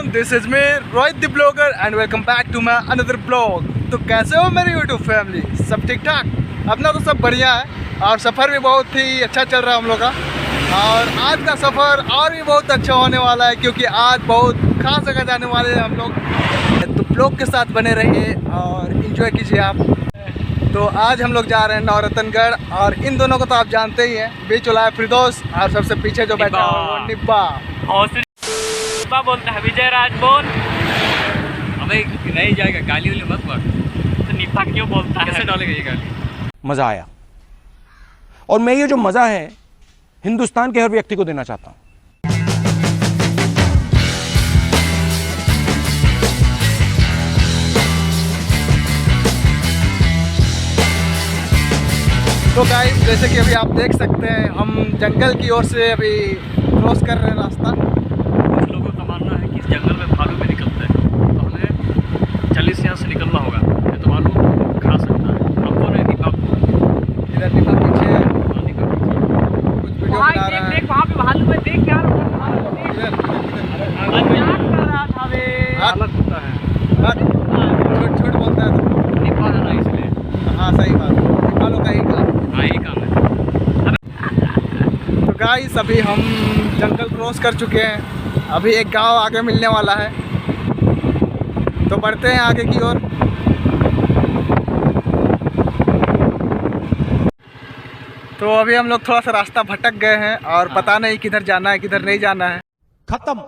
Everyone, this is me Rohit the blogger and welcome back to my another blog. तो कैसे हो मेरी YouTube family? सब ठीक ठाक? अपना तो सब बढ़िया है और सफ़र भी बहुत ही अच्छा चल रहा है हम लोग का। और आज का सफ़र और भी बहुत अच्छा होने वाला है क्योंकि आज बहुत खास जगह जाने वाले हैं हम लोग। तो ब्लॉग के साथ बने रहिए और इन्जॉय कीजिए आप। तो आज हम लोग जा रहे हैं नवरत्नगढ़ और इन दोनों को तो आप जानते ही हैं, बीच वाला है फिरदौस और सबसे पीछे जो बैठा है वो निब्बा। निब्बा बोलता है विजय राज बोल। अबे नहीं जाएगा, गाली वाली मत मार। तो निब्बा क्यों बोलता है? कैसे डालेगा ये गाली? मज़ा आया और मैं ये जो मज़ा है हिंदुस्तान के हर व्यक्ति को देना चाहता हूँ। तो गाइस, जैसे कि अभी आप देख सकते हैं हम जंगल की ओर से अभी क्रॉस कर रहे हैं रास्ता। कुछ लोगों का मानना है कि इस जंगल में भालू भी निकलता है, तो हमें जल्दी से यहाँ से निकलना होगा, नहीं तो भालू खा सकता है हमको। नहीं निकाल, इधर निकल पीछे है, पानी का पीछे कुछ वीडियो बना रहा है। देख वहाँ पे भालू है, देख यार अलग होता है। छोट छोट बोलता है तो निब्बा है ना, इसलिए। हाँ सही बात है, निकालो का ही काम। हाँ यही काम है। तो गाइस, अभी हम जंगल क्रॉस कर चुके हैं, अभी एक गांव आगे मिलने वाला है, तो बढ़ते हैं आगे की ओर। तो अभी हम लोग थोड़ा सा रास्ता भटक गए हैं और पता नहीं किधर जाना है किधर नहीं जाना है। खत्म,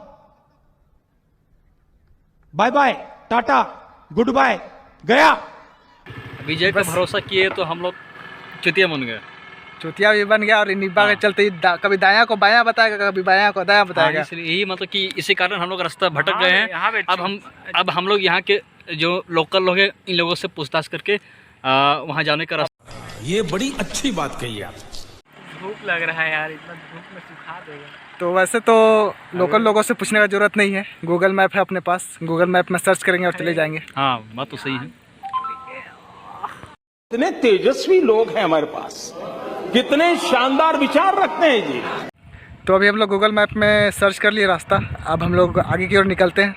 bye bye, tata, good bye, गया। विजय पे भरोसा किए तो हम लोग चुतिया बन गए। चुतिया भी बन गया और निब्बा के चलते कभी दायां को बायां बताएगा, कभी बायां को दायां बताएगा। इसलिए यही मतलब कि इसी कारण हम लोग रास्ता भटक गए हैं। अब हम लोग यहाँ के जो लोकल लोग हैं इन लोगों से पूछताछ करके वहाँ जाने का रास्ता। ये बड़ी अच्छी बात कही आप। धूप लग रहा है यार, इतना धूप में सुखा देगा। तो वैसे तो लोकल लोगों से पूछने का जरूरत नहीं है, गूगल मैप है अपने पास, गूगल मैप में सर्च करेंगे और चले जाएंगे। हाँ बात तो सही है। कितने तेजस्वी लोग हैं हमारे पास, कितने शानदार विचार रखते हैं जी। तो अभी हम लोग गूगल मैप में सर्च कर लिए रास्ता, अब हम लोग आगे की ओर निकलते हैं।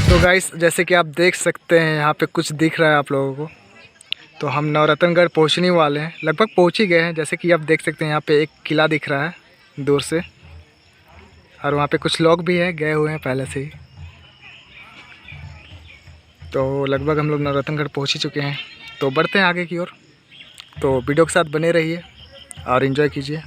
तो गाइस, जैसे कि आप देख सकते हैं यहाँ पे कुछ दिख रहा है आप लोगों को, तो हम नवरत्नगढ़ पहुँचने वाले हैं, लगभग पहुँच ही गए हैं। जैसे कि आप देख सकते हैं यहाँ पे एक किला दिख रहा है दूर से और वहाँ पे कुछ लोग भी हैं, गए हुए हैं पहले से ही। तो लगभग हम लोग नवरत्नगढ़ पहुँच ही चुके हैं, तो बढ़ते हैं आगे की ओर। तो वीडियो के साथ बने रहिए और एंजॉय कीजिए।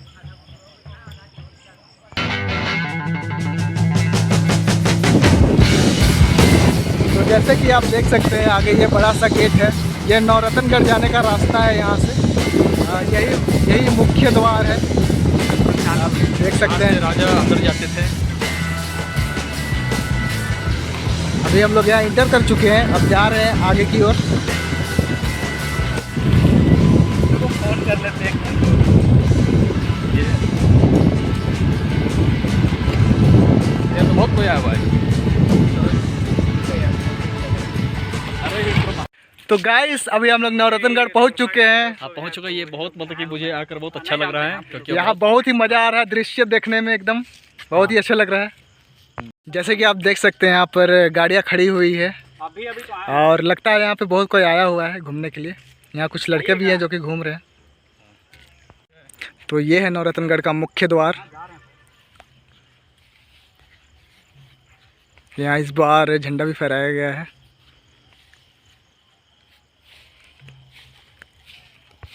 तो जैसे कि आप देख सकते हैं आगे ये बड़ा सा गेट है, ये नवरत्नगढ़ जाने का रास्ता है। यहाँ से यही मुख्य द्वार है, आप देख सकते हैं। राजा अंदर जाते थे। अभी हम लोग यहाँ इंटर कर चुके हैं, अब जा रहे हैं आगे की ओर। फोन कर लेते हैं। ये तो बहुत कोई आया हुआ है। तो गाइस, अभी हम लोग नवरत्नगढ़ पहुँच चुके हैं। आप पहुँच चुके। ये बहुत मतलब कि मुझे आकर बहुत अच्छा लग रहा है क्योंकि यहाँ बहुत ही मज़ा आ रहा है, दृश्य देखने में एकदम बहुत ही अच्छा लग रहा है। जैसे कि आप देख सकते हैं यहाँ पर गाड़ियाँ खड़ी हुई है और लगता है यहाँ पे बहुत कोई आया हुआ है घूमने के लिए। यहाँ कुछ लड़के भी हैं जो कि घूम रहे हैं। तो ये है नवरत्नगढ़ का मुख्य द्वार। यहाँ इस बार झंडा भी फहराया गया है।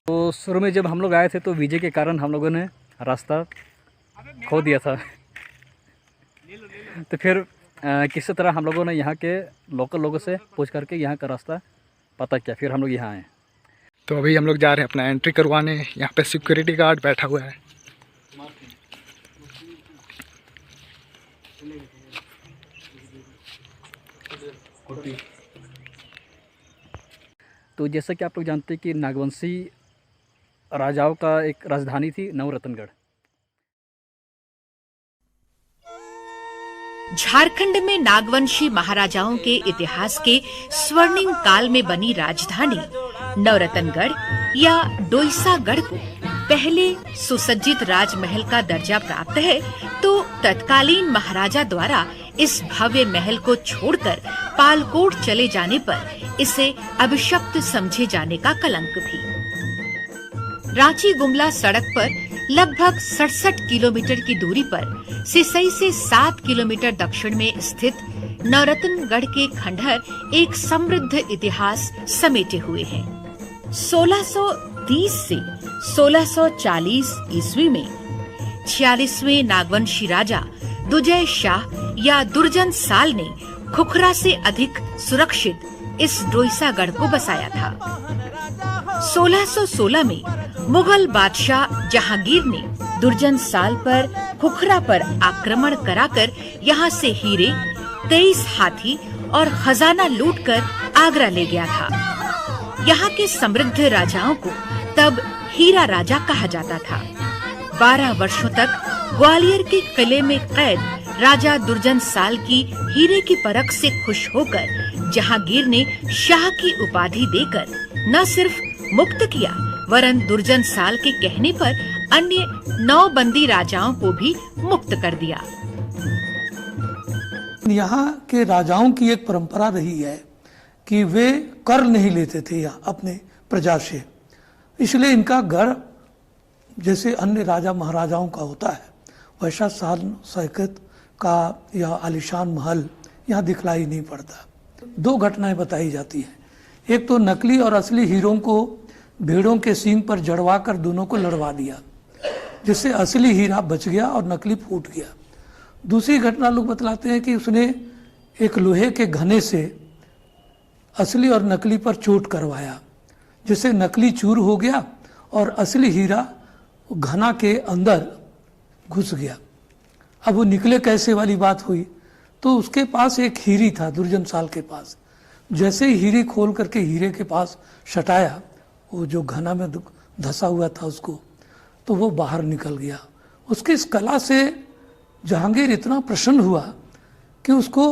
तो शुरू में जब हम लोग आए थे तो विजय के कारण हम लोगों ने रास्ता खो दिया था। तो फिर किसी तरह हम लोगों ने यहाँ के लोकल लोगों से पूछ करके यहाँ का रास्ता पता किया, फिर हम लोग यहाँ आए। तो अभी हम लोग जा रहे हैं अपना एंट्री करवाने। यहाँ पे सिक्योरिटी गार्ड बैठा हुआ है। तो जैसा कि आप लोग जानते हैं कि नागवंशी राजाओं का एक राजधानी थी नवरत्नगढ़। झारखंड में नागवंशी महाराजाओं के इतिहास के स्वर्णिम काल में बनी राजधानी नवरत्नगढ़ या डोईसागढ़ को पहले सुसज्जित राजमहल का दर्जा प्राप्त है, तो तत्कालीन महाराजा द्वारा इस भव्य महल को छोड़कर पालकोट चले जाने पर इसे अभिशप्त समझे जाने का कलंक भी। रांची गुमला सड़क पर लगभग 67 किलोमीटर की दूरी पर सिसई से 7 किलोमीटर दक्षिण में स्थित नवरत्नगढ़ के खंडहर एक समृद्ध इतिहास समेटे हुए हैं। 1630 से 1640 ईस्वी में 46वें नागवंशी राजा दुजय शाह या दुर्जन साल ने खुखरा से अधिक सुरक्षित इस डोईसागढ़ को बसाया था। 1616 में मुगल बादशाह जहांगीर ने दुर्जन साल पर खुखरा पर आक्रमण कराकर यहाँ से हीरे, 23 हाथी और खजाना लूटकर आगरा ले गया था। यहाँ के समृद्ध राजाओं को तब हीरा राजा कहा जाता था। 12 वर्षों तक ग्वालियर के किले में कैद राजा दुर्जन साल की हीरे की परख से खुश होकर जहांगीर ने शाह की उपाधि देकर न सिर्फ मुक्त किया, वरन दुर्जन साल के कहने पर अन्य 9 बंदी राजाओं को भी मुक्त कर दिया। यहाँ के राजाओं की एक परंपरा रही है कि वे कर नहीं लेते थे यहाँ अपने प्रजा से, इसलिए इनका गढ़ जैसे अन्य राजा महाराजाओं का होता है वैसा शान शौकत का या आलिशान महल यहाँ दिखलाई नहीं पड़ता। 2 घटनाएं बताई जाती हैं। एक तो नकली और असली हीरों को भेड़ों के सींग पर जड़वा कर दोनों को लड़वा दिया, जिससे असली हीरा बच गया और नकली फूट गया। दूसरी घटना लोग बतलाते हैं कि उसने एक लोहे के घने से असली और नकली पर चोट करवाया, जिससे नकली चूर हो गया और असली हीरा घना के अंदर घुस गया। अब वो निकले कैसे वाली बात हुई, तो उसके पास एक हीरी था दुर्जन साल के पास। जैसे ही हीरी खोल करके हीरे के पास सटाया, वो जो घना में धंसा हुआ था उसको, तो वो बाहर निकल गया। उसकी इस कला से जहांगीर इतना प्रसन्न हुआ कि उसको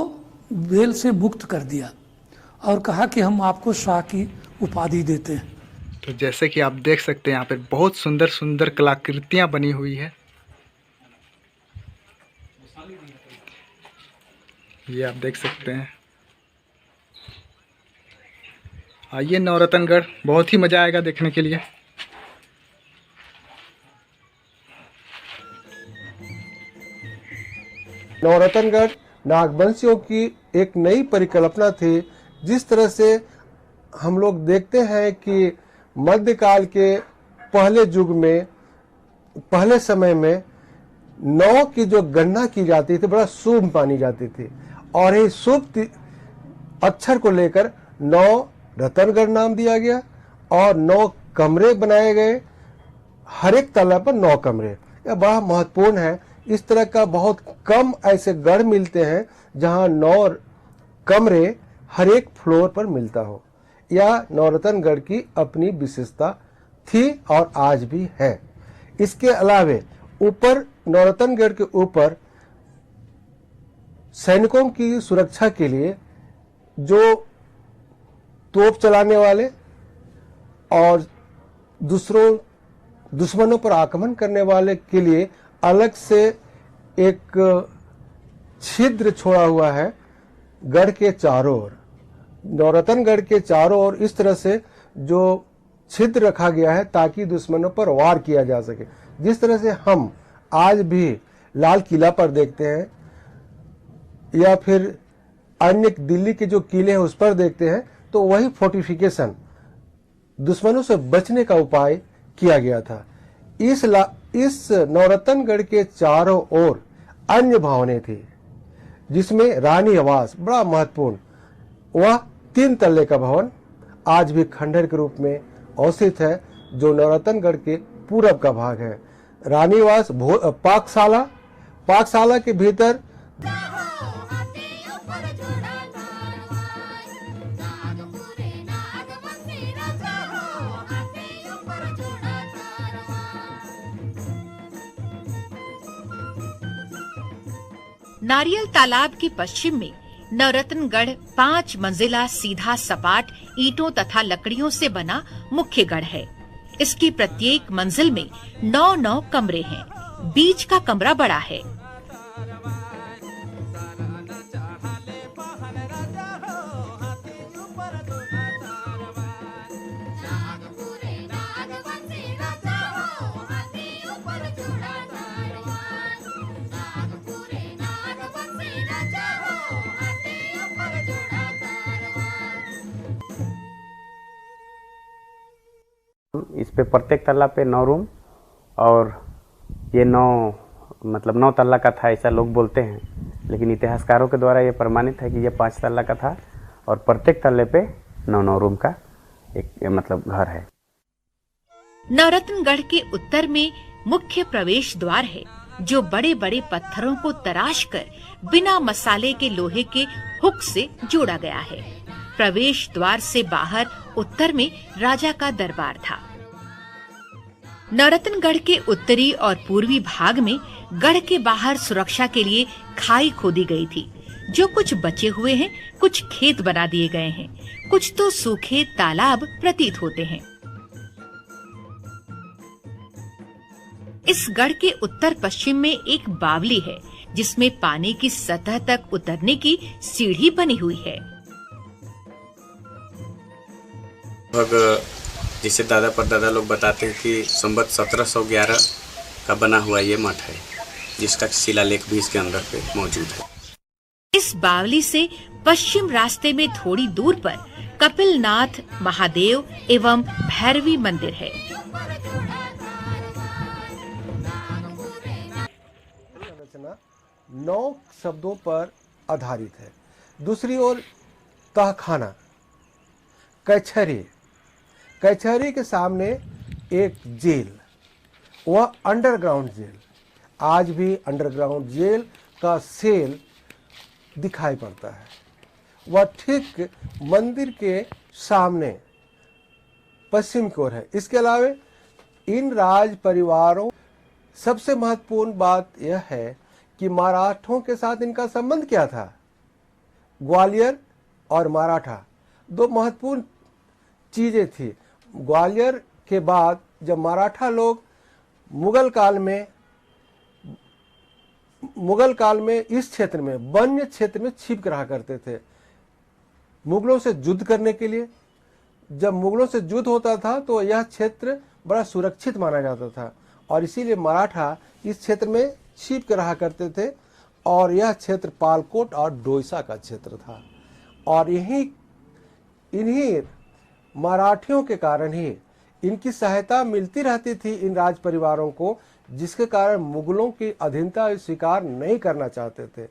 बेल से मुक्त कर दिया और कहा कि हम आपको शाह की उपाधि देते हैं। तो जैसे कि आप देख सकते हैं यहाँ पे बहुत सुंदर सुंदर कलाकृतियाँ बनी हुई है। ये आप देख सकते हैं। आइए नवरत्नगढ़, बहुत ही मज़ा आएगा देखने के लिए। नवरत्नगढ़ नागवंशियों की एक नई परिकल्पना थी। जिस तरह से हम लोग देखते हैं कि मध्यकाल के पहले युग में, पहले समय में 9 की जो गणना की जाती थी बड़ा शुभ मानी जाती थी, और ये शुभ अक्षर को लेकर 9 रतनगढ़ नाम दिया गया और 9 कमरे बनाए गए। हर एक तला पर 9 कमरे, यह बड़ा महत्वपूर्ण है। इस तरह का बहुत कम ऐसे गढ़ मिलते हैं जहां 9 कमरे हर एक फ्लोर पर मिलता हो। यह नवरत्नगढ़ की अपनी विशेषता थी और आज भी है। इसके अलावे ऊपर नवरत्नगढ़ के ऊपर सैनिकों की सुरक्षा के लिए जो तोप चलाने वाले और दुश्मनों पर आक्रमण करने वाले के लिए अलग से एक छिद्र छोड़ा हुआ है गढ़ के चारों ओर। नवरत्नगढ़ के चारों ओर इस तरह से जो छिद्र रखा गया है ताकि दुश्मनों पर वार किया जा सके। जिस तरह से हम आज भी लाल किला पर देखते हैं या फिर अन्य दिल्ली के जो किले हैं उस पर देखते हैं, तो वही फोर्टिफिकेशन दुश्मनों से बचने का उपाय किया गया था। इस नवरत्नगढ़ के चारों ओर अन्य भवनें थी, जिसमें रानी आवास बड़ा महत्वपूर्ण, वह 3 तल्ले का भवन आज भी खंडहर के रूप में अवस्थित है, जो नवरत्नगढ़ के पूरब का भाग है। रानी आवास पाकशाला के भीतर नारियल तालाब के पश्चिम में नवरत्नगढ़ 5 मंजिला सीधा सपाट ईंटों तथा लकड़ियों से बना मुख्य गढ़ है। इसकी प्रत्येक मंजिल में 9 कमरे हैं। बीच का कमरा बड़ा है। इस पे प्रत्येक तल्ला पे 9 रूम और ये 9 तल्ला का था, ऐसा लोग बोलते हैं, लेकिन इतिहासकारों के द्वारा ये प्रमाणित है कि ये 5 तल्ला का था और प्रत्येक तल्ले पे 9 रूम का एक घर है। नवरत्नगढ़ के उत्तर में मुख्य प्रवेश द्वार है, जो बड़े बड़े पत्थरों को तराश कर बिना मसाले के लोहे के हुक से जोड़ा गया है। प्रवेश द्वार से बाहर उत्तर में राजा का दरबार था। नवरत्नगढ़ के उत्तरी और पूर्वी भाग में गढ़ के बाहर सुरक्षा के लिए खाई खोदी गई थी, जो कुछ बचे हुए हैं, कुछ खेत बना दिए गए हैं, कुछ तो सूखे तालाब प्रतीत होते हैं। इस गढ़ के उत्तर पश्चिम में एक बावली है, जिसमें पानी की सतह तक उतरने की सीढ़ी बनी हुई है। लगभग जिसे दादा परदादा लोग बताते हैं कि संवत 1711 का बना हुआ ये मठ है, जिसका शिलालेख भी इसके अंदर पे मौजूद है। इस बावली से पश्चिम रास्ते में थोड़ी दूर पर कपिलनाथ महादेव एवं भैरवी मंदिर है। रचना 9 शब्दों पर आधारित है। दूसरी ओर तहखाना, कचहरी के सामने एक जेल, वह अंडरग्राउंड जेल, आज भी अंडरग्राउंड जेल का सेल दिखाई पड़ता है। वह ठीक मंदिर के सामने पश्चिम की ओर है। इसके अलावा इन राज परिवारों, सबसे महत्वपूर्ण बात यह है कि मराठों के साथ इनका संबंध क्या था। ग्वालियर और मराठा 2 महत्वपूर्ण चीजें थी। ग्वालियर के बाद जब मराठा लोग मुगल काल में इस क्षेत्र में, वन्य क्षेत्र में छिप रहा करते थे मुगलों से युद्ध करने के लिए। जब मुगलों से युद्ध होता था तो यह क्षेत्र बड़ा सुरक्षित माना जाता था और इसीलिए मराठा इस क्षेत्र में छिप रहा करते थे और यह क्षेत्र पालकोट और डोईसा का क्षेत्र था। और इन्हीं मराठियों के कारण ही इनकी सहायता मिलती रहती थी इन राज परिवारों को, जिसके कारण मुगलों की अधीनता स्वीकार नहीं करना चाहते थे।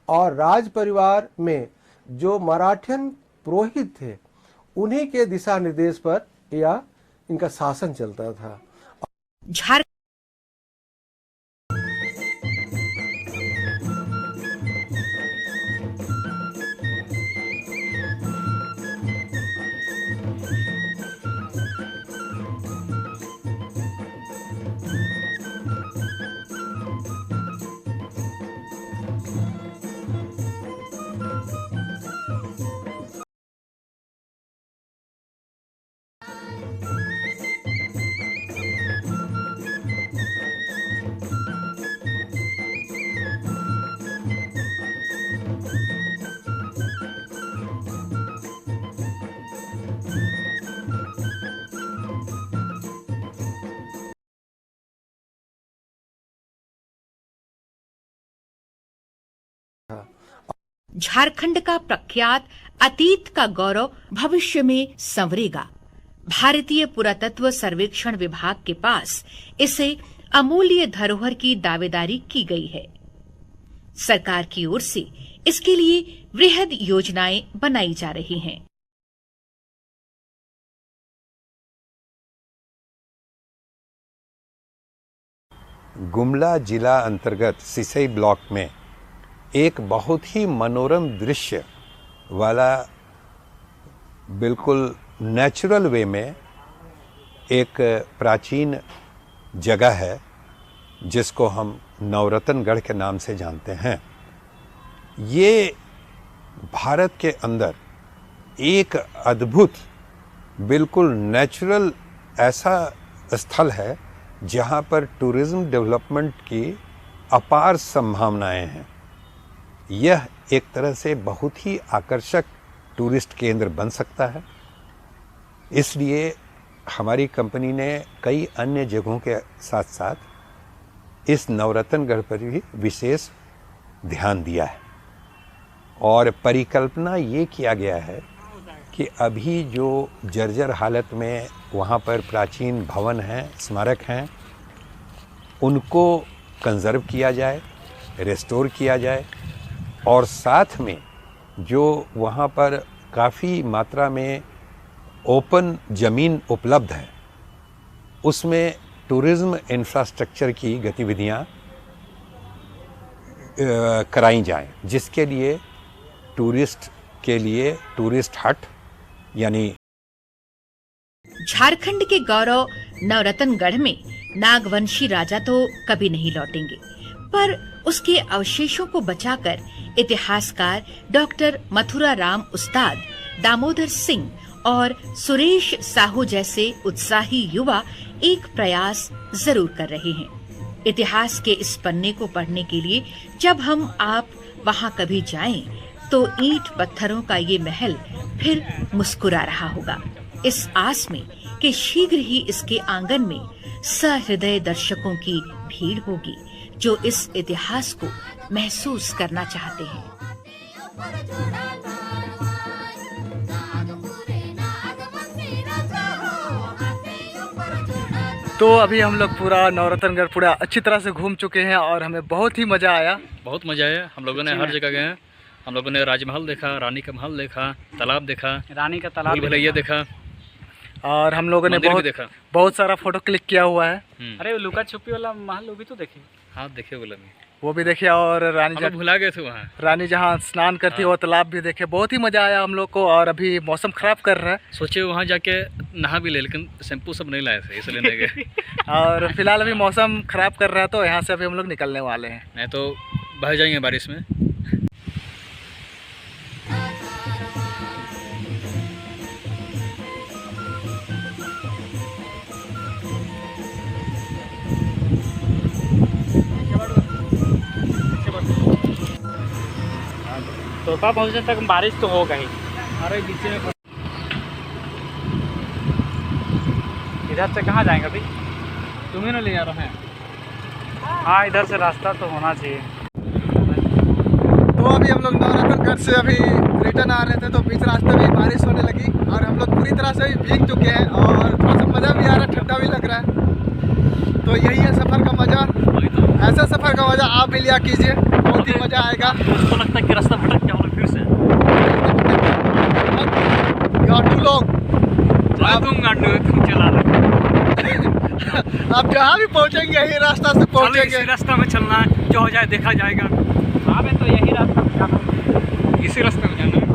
और राज परिवार में जो मराठियन पुरोहित थे, उन्हीं के दिशा निर्देश पर यह इनका शासन चलता था। झारखंड का प्रख्यात अतीत का गौरव भविष्य में संवरेगा। भारतीय पुरातत्व सर्वेक्षण विभाग के पास इसे अमूल्य धरोहर की दावेदारी की गई है। सरकार की ओर से इसके लिए वृहद योजनाएं बनाई जा रही हैं। गुमला जिला अंतर्गत सिसई ब्लॉक में एक बहुत ही मनोरम दृश्य वाला, बिल्कुल नेचुरल वे में एक प्राचीन जगह है जिसको हम नवरत्नगढ़ के नाम से जानते हैं। ये भारत के अंदर एक अद्भुत, बिल्कुल नेचुरल ऐसा स्थल है जहाँ पर टूरिज्म डेवलपमेंट की अपार संभावनाएं हैं। यह एक तरह से बहुत ही आकर्षक टूरिस्ट केंद्र बन सकता है। इसलिए हमारी कंपनी ने कई अन्य जगहों के साथ साथ इस नवरत्नगढ़ पर भी विशेष ध्यान दिया है और परिकल्पना ये किया गया है कि अभी जो जर्जर हालत में वहाँ पर प्राचीन भवन हैं, स्मारक हैं, उनको कंजर्व किया जाए, रेस्टोर किया जाए और साथ में जो वहाँ पर काफ़ी मात्रा में ओपन ज़मीन उपलब्ध है उसमें टूरिज़्म इंफ्रास्ट्रक्चर की गतिविधियाँ कराई जाएं, जिसके लिए टूरिस्ट के लिए टूरिस्ट हट यानी झारखंड के गौरव नवरत्नगढ़ में नागवंशी राजा तो कभी नहीं लौटेंगे, पर उसके अवशेषों को बचाकर इतिहासकार डॉक्टर मथुरा राम उस्ताद, दामोदर सिंह और सुरेश साहू जैसे उत्साही युवा एक प्रयास जरूर कर रहे हैं। इतिहास के इस पन्ने को पढ़ने के लिए जब हम आप वहां कभी जाएं, तो ईंट पत्थरों का ये महल फिर मुस्कुरा रहा होगा, इस आस में कि शीघ्र ही इसके आंगन में सहृदय दर्शकों की भीड़ होगी जो इस इतिहास को महसूस करना चाहते हैं। तो अभी हम लोग पूरा नवरत्नगढ़ पूरा अच्छी तरह से घूम चुके हैं और हमें बहुत ही मज़ा आया। बहुत मज़ा आया। हम लोगों ने हर जगह गए हैं। हम लोगों ने राजमहल देखा, रानी का महल देखा, तालाब देखा, रानी का तालाब भुलैया देखा और हम लोगों ने बहुत सारा फोटो क्लिक किया हुआ है। अरे लुका छुपी वाला महल वो भी तो देखे। हाँ देखे वो भी देखे और रानी भुला गए थे वहाँ। रानी जहाँ स्नान करती है वो तालाब भी देखे। बहुत ही मज़ा आया हम लोग को। और अभी मौसम ख़राब कर रहा है, सोचे वहाँ जाके नहा भी ले, लेकिन शैम्पू सब नहीं लाए थे इसलिए नहीं गए। और फिलहाल अभी मौसम ख़राब कर रहा है तो यहाँ से अभी हम लोग निकलने वाले हैं, नहीं तो बह जाएंगे बारिश में। तो कब पहुँचने तक बारिश तो होगा ही। अरे बीच में इधर से कहाँ जाएंगे अभी? तुम्हें ना ले जा रहा है। हाँ इधर से रास्ता तो होना चाहिए। तो अभी हम लोग नवरत्नगढ़ से अभी रिटर्न आ रहे थे तो बीच रास्ते में बारिश होने लगी और हम लोग पूरी तरह से भीग चुके हैं और थोड़ा सा मज़ा भी आ रहा है, ठंडा भी लग रहा है। तो यही है सफ़र का मज़ा। ऐसा सफ़र का मज़ा आप भी लिया कीजिए, बहुत ही मज़ा आएगा। मुझको लगता है कि रास्ता भटक गया फिर से। तुम चला आप जहाँ भी पहुँचेंगे यही रास्ता से पहुँचेंगे। इसी रास्ता में चलना है, जो हो जाए देखा जाएगा। हाँ मैं तो यही रास्ता में जाना है, इसी रास्ते में जाना है।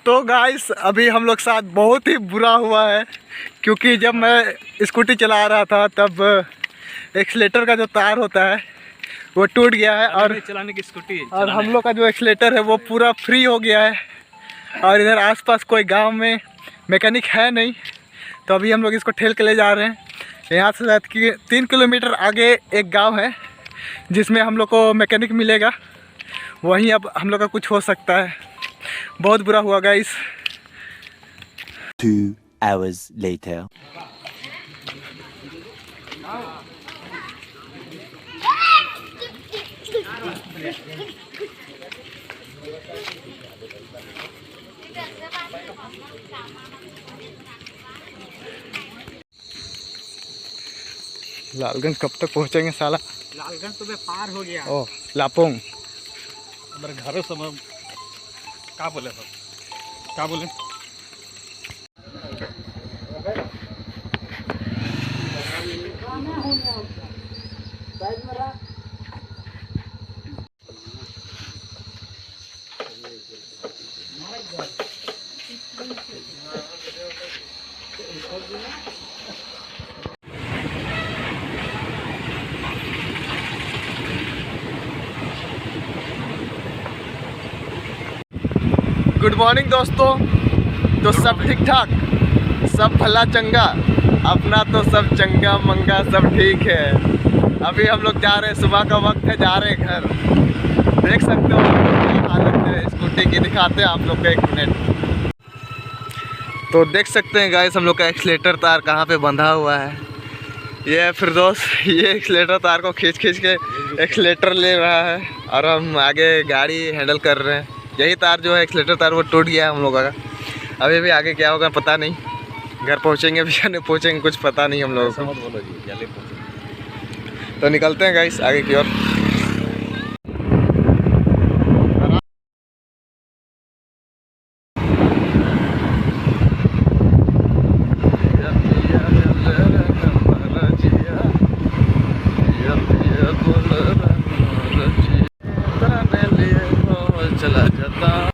तो गाइस अभी हम लोग साथ बहुत ही बुरा हुआ है क्योंकि जब मैं स्कूटी चला रहा था तब एक्सीलेटर का जो तार होता है वो टूट गया है और चलाने की स्कूटी और हम लोग का जो एक्सीलेटर है वो पूरा फ्री हो गया है और इधर आसपास कोई गांव में मैकेनिक है नहीं, तो अभी हम लोग इसको ठेल के ले जा रहे हैं। यहाँ से शायद कि 3 किलोमीटर आगे एक गांव है जिसमें हम लोग को मैकेनिक मिलेगा, वहीं अब हम लोग का कुछ हो सकता है। बहुत बुरा हुआ गाइस। 2 hours later. लालगंज कब तक पहुंचेंगे साला? लालगंज तो मैं पार हो गया। ओ लापोंग मेरे घर समय क्या बोले सर, क्या बोले? गुड मॉर्निंग दोस्तों। तो सब ठीक ठाक, सब भला चंगा, अपना तो सब चंगा मंगा, सब ठीक है। अभी हम लोग जा रहे हैं, सुबह का वक्त है, जा रहे हैं घर। देख सकते हो क्या हालत है स्कूटी की, दिखाते हैं आप लोग को 1 मिनट। तो देख सकते हैं गाइस हम लोग का एक्सीलेटर तार कहाँ पे बंधा हुआ है। ये है फिरदौस, ये एक्सीलेटर तार को खींच के एक्सीलेटर ले रहा है और हम आगे गाड़ी हैंडल कर रहे हैं। यही तार जो है एक्सीलेटर तार वो टूट गया हम लोगों का। अभी भी आगे क्या होगा पता नहीं, घर पहुंचेंगे भी या नहीं पहुंचेंगे कुछ पता नहीं हम लोगों को। तो निकलते हैं गाइस आगे की ओर।